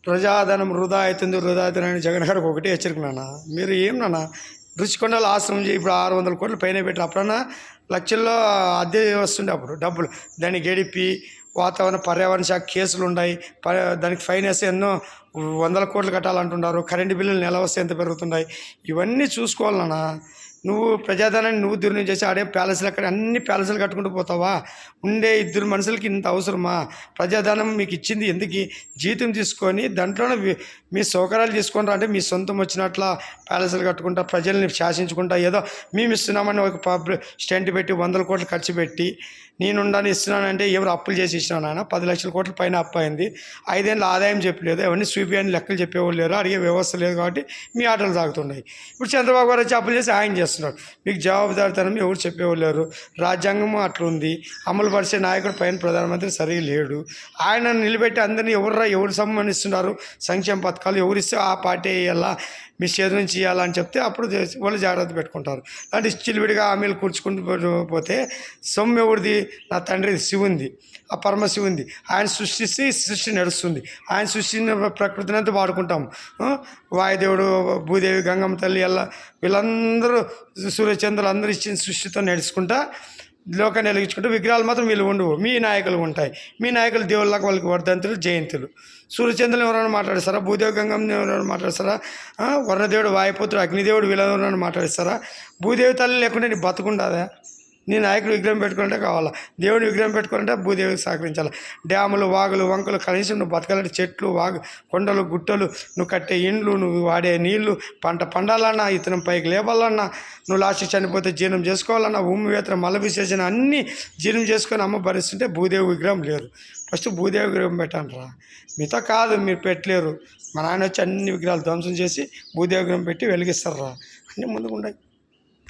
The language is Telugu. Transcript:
ప్రజాధనం వృధా అవుతుంది, వృధా అవుతుంది అని జగన్ గారికి ఒకటే హెచ్చరిక నాన్న. మీరు ఏం నాన్న రుచికొండలు ఆశ్రమం ఇప్పుడు 600 కోట్ల పైన పెట్టి అప్పుడన్నా లక్షల్లో అద్దె వస్తుండే అప్పుడు డబ్బులు. దాన్ని గడిపి వాతావరణ పర్యావరణ శాఖ కేసులు ఉన్నాయి, దానికి ఫైన్ వేస్తే ఎన్నో 100 కోట్లు కట్టాలంటున్నారు. కరెంటు బిల్లులు నెల వస్తే ఎంత పెరుగుతున్నాయి. ఇవన్నీ చూసుకోవాలన్నా. నువ్వు ప్రజాధనాన్ని నువ్వు దుర్వినియోగం చేసి ఆడే ప్యాలెస్లు అక్కడ అన్ని ప్యాలెస్లు కట్టుకుంటూ పోతావా? ఉండే 2 మనుషులకి ఇంత అవసరమా? ప్రజాధనం మీకు ఇచ్చింది ఎందుకు? జీతం తీసుకొని దాంట్లోనే మీ సౌకర్యాలు తీసుకొని అంటే మీ సొంతం వచ్చినట్ల ప్యాలెస్లు కట్టుకుంటా ప్రజల్ని శాసించుకుంటా ఏదో మేము ఇస్తున్నామని ఒక స్టెంట్ పెట్టి 100 కోట్లు ఖర్చు పెట్టి నేనుండాలని ఇస్తున్నానంటే ఎవరు అప్పులు చేసి ఇచ్చినాను ఆయన 10 లక్షల కోట్ల పైన అప్పు అయింది. 5 ఏళ్ళ ఆదాయం చెప్పలేదు, అవన్నీ చూపియని లెక్కలు చెప్పేవాళ్ళు లేరు, అడిగే వ్యవస్థ లేదు కాబట్టి మీ ఆటలు సాగుతున్నాయి. ఇప్పుడు చంద్రబాబు గారు వచ్చి అప్పులు చేసి ఆయన చేస్తున్నారు. మీకు జవాబుదారితనం ఎవరు చెప్పేవాళ్ళు లేరు. రాజ్యాంగం అట్లుంది, అమలు పరిచే నాయకుడు పైన ప్రధానమంత్రి సరిగా లేడు. ఆయన నిలబెట్టి అందరినీ ఎవరు సంబంధిస్తున్నారు, సంక్షేమ పథకాలు ఎవరు ఇస్తే ఆ పార్టీ వేయాలా, మీ చేతి నుంచి ఇవ్వాలని చెప్తే అప్పుడు వాళ్ళు జాగ్రత్త పెట్టుకుంటారు. అంటే చిలివిడిగా హామీలు కూర్చుకుంటూ పోతే సొమ్ము ఎవరిది? నా తండ్రి శివుంది, ఆ పరమశివుంది. ఆయన సృష్టిస్తే సృష్టి నడుస్తుంది. ఆయన సృష్టిని ప్రకృతిని అంతా వాడుకుంటాం. వాయుదేవుడు, భూదేవి, గంగమ్మ తల్లి వీళ్ళందరూ సూర్యచంద్రులు అందరూ ఇచ్చిన సృష్టితో నడుచుకుంటా లోకాన్ని వెలిగించుకుంటూ విగ్రహాలు మాత్రం వీళ్ళు ఉండవు, మీ నాయకులు ఉంటాయి. మీ నాయకులు దేవుళ్ళకి వాళ్ళకి వర్ధంతులు, జయంతులు. సూర్యచంద్రులు ఎవరైనా మాట్లాడిస్తారా? భూదేవి, గంగమ్మ ఎవరైనా మాట్లాడిస్తారా? వర్ణదేవుడు, వాయుపుత్రుడు, అగ్నిదేవుడు వీళ్ళు ఎవరైనా మాట్లాడిస్తారా? భూదేవి తల్లి లేకుంటే నీ బతుకుండదా? నీ నాయకుడు విగ్రహం పెట్టుకుంటే కావాలా? దేవుని విగ్రహం పెట్టుకుంటే భూదేవికి సహకరించాలి. డ్యాములు, వాగులు, వంకలు కనీసం నువ్వు బతకాలంటే చెట్లు, కొండలు, గుట్టలు, నువ్వు కట్టే ఇండ్లు, నువ్వు వాడే నీళ్లు, పంట పండాలన్నా, ఇతనం పైకి లేపాలన్నా, నువ్వు లాస్ట్ చనిపోతే జీర్ణం చేసుకోవాలన్నా, భూమి వేతన మల విసర్జన అన్నీ జీర్ణం చేసుకొని అమ్మ భరిస్తుంటే భూదేవి విగ్రహం లేదు. ఫస్ట్ భూదేవి విగ్రహం పెట్టండిరా. మిగతా కాదు, మీరు పెట్టలేరు. మా నాయన వచ్చి అన్ని విగ్రహాలు ధ్వంసం చేసి భూదేవి విగ్రహం పెట్టి వెలిగిస్తారా. అన్నీ ముందుకు ఉన్నాయి.